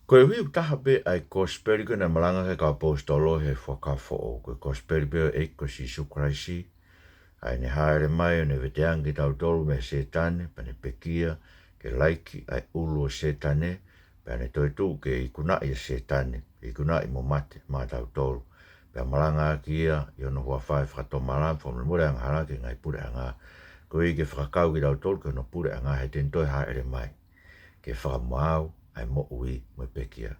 Koe hui taha be ai Kosipeli koe na malanga ke ka apostolo he whakafo o. Koe Kosipeli be e ko si sukraisi. Ai ne haere mai o ne veteangi tau tolu me setane, pa ne pekia, ke laiki ai ulu o setane, pa ne toi tu ke ikunai a setane, ikunai mo mate, ma tau tolu. Pa malanga aki ia, i ono hua whae whakato malam, wha mure anga hana ke ngai pure anga. Ko i ke whakakau ki tau tolu, ke no pure anga he ten toi haere mai. Ke whakamau, ai mo ui, mo pekia.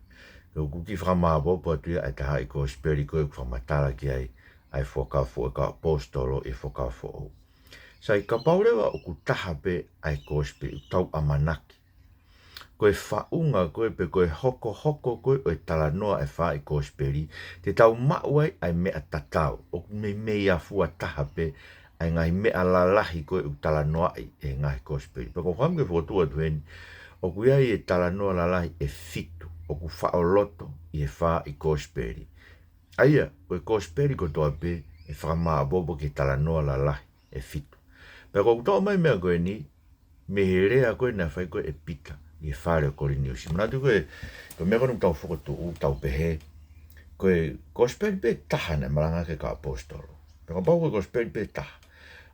Ko kuki whakamau po tuia, ai taha i Kosipeli koe whamatala ki ai whakafo e ka apostolo e whakafo o. Sai ka paurewa o ku taha pe ai Kosipeli tau amanaki. Koe whaunga koe pe koe hoko koe o e tala noa e Faa'i Kosipeli, te tau mauai ai mea tatau, o me mea fua taha pe ai ngai mea lalahi koe o tala noa e ngai Kosipeli. Pako whamke whotua tueni, o ku iai e tala noa lalahi e fitu, o ku whaoloto i e Faa'i Kosipeli. Aia, koe Kosipeli ko toa pe e whakamaa bobo ki tala noa lalahi e fitu. Pea ko toa mai mea koe ni, me he rea koe na whai koe e pita i e whare o kori niusi. Manatu koe mea koe tau whakotu u tau pehe, koe Kosipeli pe taha na malanga ke ka apostolo. Pea ko pau koe Kosipeli pe taha.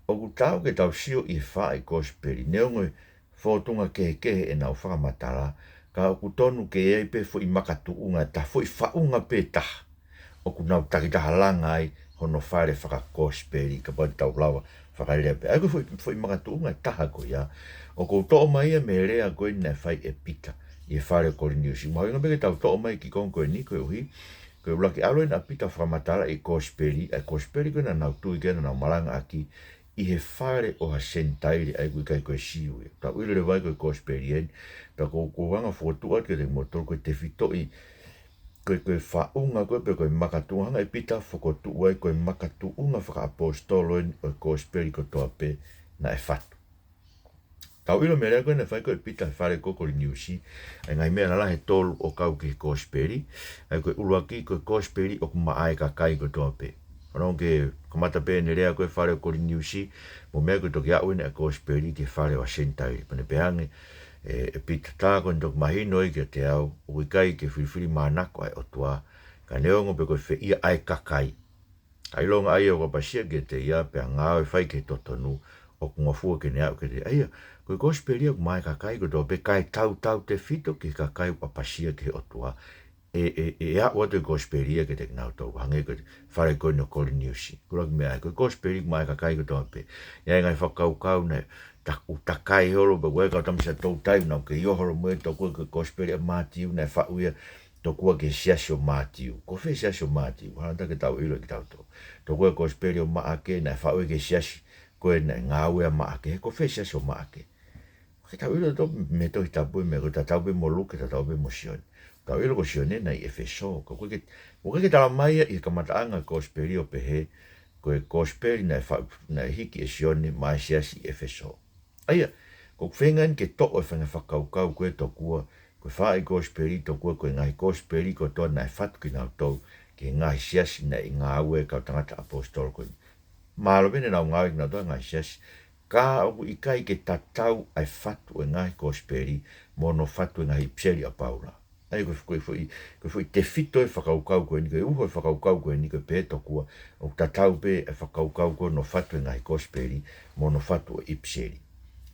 O ku tau ke tau sio i e Faa'i Kosipeli, neongo whotunga kehe e nau whakamatala, ka o ku tonu ke ei pe fo i makatu unga ta, fo i whaunga pe taha. O ku nau takitaha langa ai, hono whare whaka Kosipeli, ka pati tau lawa whakailea pe. Ai koe fo i makatu unga taha ko ia, o ko toa mai e me rea koe na whai e pita, i e whare kori niusi. Mau inga peke tau toa mai ki kong koe ni koe uhi, koe ulaki aloe na pita whakamatala i Kosipeli, ai Kosipeli koe na nau tui kena nau malanga aki, i he whare o ha sentairi ai koe kai koe siu e. Ta uile vai koe Kosipeli en, ta ko wanga whotua ke te motor koe te fito i koe whaunga koe pe koe makatuanga e pita whakotu ai koe makatuunga whaka apostolo en o Kosipeli ko toa pe na e whatu. Tau ilo mea koe na whai koe pita whare kokori niusi, ai ngai mea nala he tolu o kau ki Kosipeli, ai koe uluaki koe Kosipeli o kuma ae ka kai ko toa pe. Whanau ke kamata pe ne rea koe whare kori niusi, mo mea koe toki au ene a Kosipeli ke whare wa sentairi. Pane pehange, e pita tā koe tok mahino i ke te au, o kai ke whiwhiri mānako ai otua, ka neongo pe koe whi ia ai kakai. Ka ilonga ai o kapasia ke te ia, pe a ngāo e whai ke totonu, o kungafua ke ne au ke te aia, koe Kosipeli o mai kakai ko tō pe kai tau te fito ke kakai o kapasia ke otua, e a watu Kosipeli ke te nau tau, hange koe whare koe no kori niusi. Kura ki mea, koe Kosipeli mai kakai ko tō pe, ia ngai whakaukau ne, takai holo pe koe kau tamisa tau tai nau ke iohoro mue tō koe Kosipeli a mātiu ne whauia tō koe ke siasio mātiu. Ko whi siasio mātiu, hana ke tau ilo ki tau tō. Tō koe Kosipeli o maake ne whauia ke siasi koe ne ngāue a maake, ko whi siasio maake. Ke tau ilo tō me tohi tapu me koe tau pe mo luke, tau pe mo sioni. Tau ilo ko sioni na i efeso. Ko koe ke tala maia i kamataanga Kosipeli o pehe, koe Kosipeli na hiki e sioni mai siasi i efeso. Aia, ko whengan ke toko e whanga whakaukau koe tō kua, koe Faa'i Kosipeli tō kua koe ngai Kosipeli ko tō nai whatu ki nau tau, ke ngai siasi na i ngā ue kau tangata apostolo koe. Mālo pene nau ngāwe ki nau tō ngai siasi, ka oku i kai ke tatau ai whatu e ngai Kosipeli, mono whatu e ngai pseri a paula. Ai koe fui te fito e whakaukau koe ni, koe uho e whakaukau koe ni, koe pē tō kua, o tatau pē e whakaukau koe no whatu e ngai Kosipeli, mono whatu e pseri.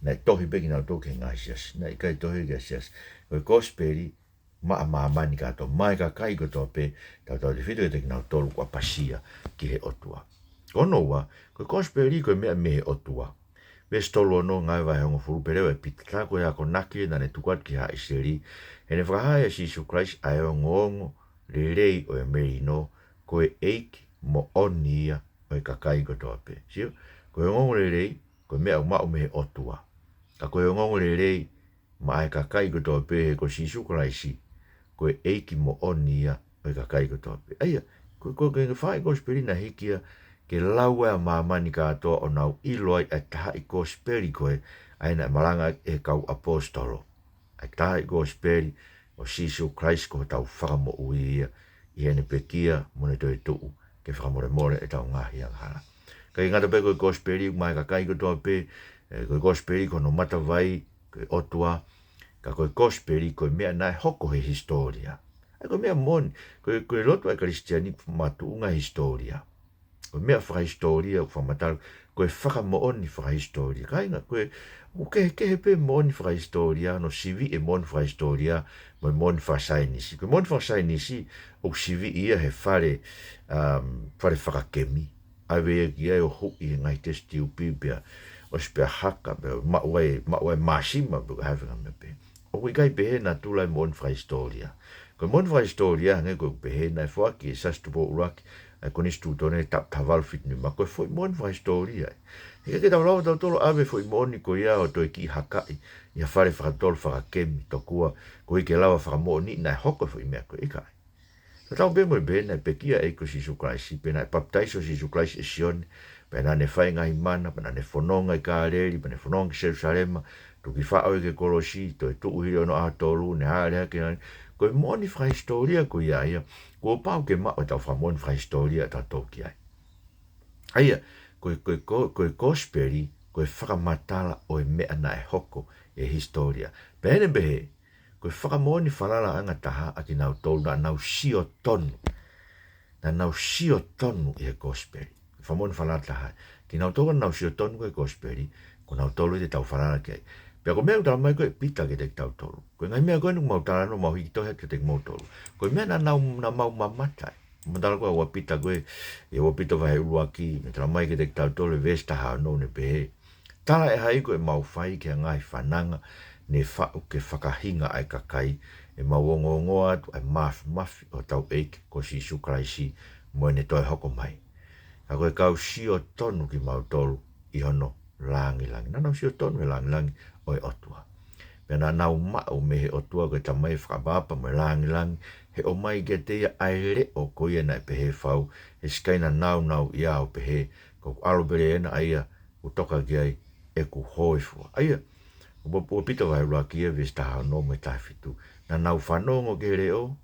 Nai tohi peki nau toke ngai sias, nai kai tohi kia sias. Koe Kosipeli, maa maamani kato, mai ka kai koto pe, tau te whito e teki nau tolu kua pasia ki he otua. Kono ua, koe Kosipeli koe mea me he otua. Ves tolu ono ngai vai hongo furu perewa e pita tā koe ako naki na ne tukuat ki ha iseri, he ne whakahaya si Isu Christ ai o ngongo, le rei o e meri no, koe eiki mo oni ia o e kakai koto pe. Sio, koe ngongo le rei, koe mea umau me he otua. Ka koe o ngongo le rei, ma ai kakai ko tō pe ko si sukuraisi, koe eiki mo onia o kakai ko tō pe. Aia, koe Faa'i Kosipeli na hikia, ke laua a mamani katoa o nau iloai ai taha i Kosipeli koe, aina malanga e kau apostolo. Ai taha i Kosipeli, o Sisu Christ ko tau whakamo uia, i hene pekia, mone toi tuu, ke whakamore more e tau ngahi ang hala. Ka ingata pe koe Kosipeli, mai kakai ko tō pe, koe Kosipeli ko no mata vai, koe otua, ka koe Kosipeli koe mea nai hoko he historia. Ai koe mea moni, koe lotu ai kristiani matuunga historia. Koe mea whakahistoria, whamataru, koe whakamooni whakahistoria. Kainga koe, kehe pe mooni whakahistoria, no sivi e mooni whakahistoria, moi mooni whakasainisi. Koe mooni whakasainisi, o sivi ia he whare whakakemi. Awe e ki ai o hui ngai testi upi pia, o spea haka, mauai masima, pia hawhinga me pe. O koe kai pehe na tulai mooni whakahistoria. Koe mooni whakahistoria, ngai koe pehe na e whaki, e sastupo uraki, ai koni stutone tap taval fitni ma ko foi mon fa historia e ke tau lawa tau ave foi moni ko ia o to ki hakai ia fare fa tol fa kemi to kua ko i ke lawa fa moni na hoko foi me ko ika tau be mo be na pekia e ko si su kraisi pe na baptizo si su kraisi sion pe na ne fa ngai mana pe na ne fononga i ka leri pe ne fononga se Jerusalem tu ki fa o ke kolosi to tu hi no a tolu ne ha le ke ko moni fra historia ko ia ko pau ke ma o tau fa moni fra historia ta toki ai aia ko Kosipeli ko whakamatala o mea na e hoko e historia pene behe ko whakamoni whalala anga taha a ki nau tolu na nau sio tonu i he Kosipeli whamoni whalala taha ki nau tolu nau sio tonu ko e Kosipeli ko nau tolu i te tau whalala ki ai pia ko mea utala mai koe pita ke te tau tolu. Koe ngai mea koe nuk mau tala no mau hiki tohe ke te mau tolu. Koe mea na mau mamatai. Matala koe ua pita koe, e ua pita vahe uruaki, me tala mai ke te tau tolu e vesta hao no ne pehe. Tala e hai koe mau whai ke ngai whananga, ne whau ke whakahinga ai kakai, e mau ongoa atu ai mafi o tau eike ko si Isu Kraisi mo ne toi hoko mai. Ka koe kau sio tonu ki mau tolu i hono langi. Nanau sio tonu e langi. Oi otua. Pena nau mau me he otua koe tamai whakabapa me langi, he o mai ke te ia aere o koia na pehe whau, he skaina nau ia o pehe, ko alobere ena aia, utoka ki ai, e ku hoifua. Aia, upapua pita vai rua kia vista hao no me tawhitu, na nau whanongo ke reo,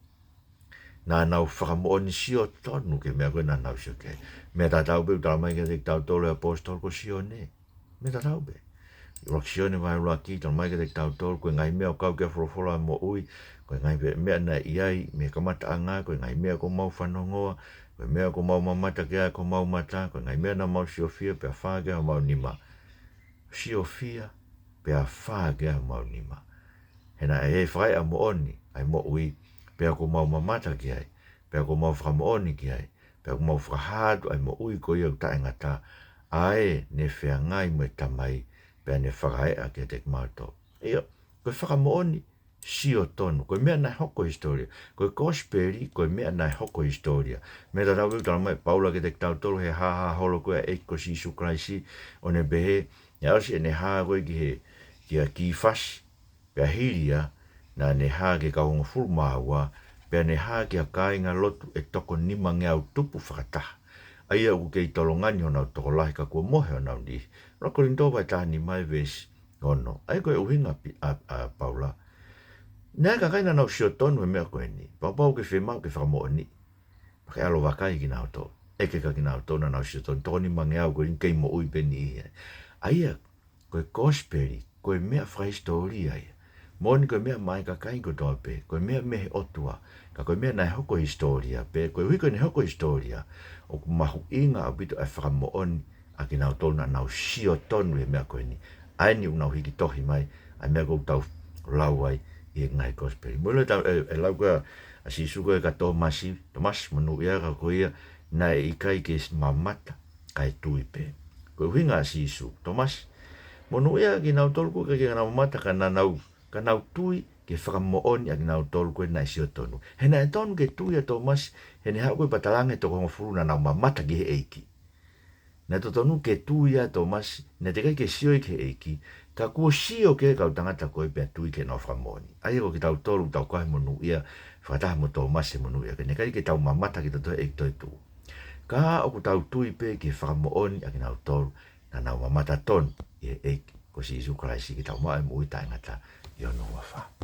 na nau whakamooni sio tonu ke mea koe na nau sio ke. Mea tatau pe utamai ke te tau tolu apostol ko sio ne. Mea tatau pe. Roxione vai roaki ton mai ke tau tol ko ngai mea kau ke frofola mo ui ko ngai mea na iai me kamata anga ko ngai mea ko mau whanongoa ko mea ko mau mamata ke ko mau mata ko ngai mea na mau siofia pe fa ke mau nima siofia pe fa ke mau nima hena e fai a mo oni ai mo ui pe ko mau mamata ke ai pe ko mau fra mo oni ke ai pe ko mau fra hadu ai mo ui ko ia ta ngata ai ne fe ngai mo tamai pe ne whakae a ke te mato. Ia, koe whakamooni sio tonu, koe mea nai hoko historia, koe Kosipeli, koe mea nai hoko historia. Me ta tau tala mai, paula ke te tau tolu he haha holo koe e ko si Isu Kraisi, o ne behe, ne ausi e ne haa koe ki a ki fasi, pe a hiria, na ne haa ke kaunga fulmaua, pe a ne haa ke a kāinga lotu e toko nima ngeau tupu whakataha. Aia u kei tolongani o nau toko lahi ka kua mohe o nau ni. Rako rinto vai tahani mai vesi ono. Ai koe uhinga a paula. Nea ka kaina nau sio tonu e mea koe ni. Pau ke whemau ke whakamoa ni. Pake alo wakai ki nau to. Eke ka ki nau to na nau sio tonu. Toko ni mange au koe ni kei mo ui peni ia. Aia koe Kosipeli, koe mea whahistoria ia. Moni koe mea mai ka kai ko toa pe. Koe mea mehe otua. Ka koe mea nai hoko historia pe. Koe hui koe ni hoko historia. O mahu inga au bitu ai whakamooni a ki nau tonu nau sio tonu e mea koe ni. Ai ni unau hiki tohi mai. Ai mea kou tau lau ai i e ngai Kosipeli. Mule tau e lau koe a si suko e ka Tomasi. Tomas manu ia ka koe ia na e ikai ke mamata kai tui pe. Koe huinga a si su. Tomas manu ia ki nau tolu koe ke nau mamata ka nau tui ke whakamooni a ki nau tolu koe nai sio tonu. Hena e tonu ke tui a Tomas hene hau koe patalange toko ngofuru na nau mamata ki he eiki. Na to tonu ke tui a Tomas, na te kai ke sio i ke eiki, ka kua sio ke kau tangata koe pia tui ke nau whamoni. Ai ko ki tau tolu tau koe monu ia, whakataha mo Tomas e monu ia, ke ne kai ke tau mamata ki tato eiki toi tu. Ka o ku tau tui pe ke whakamooni a ki nau tolu, na nau mamata tonu i he eiki, ko si Isu Kraisi ki tau mai mo i taingata, i ono wafa.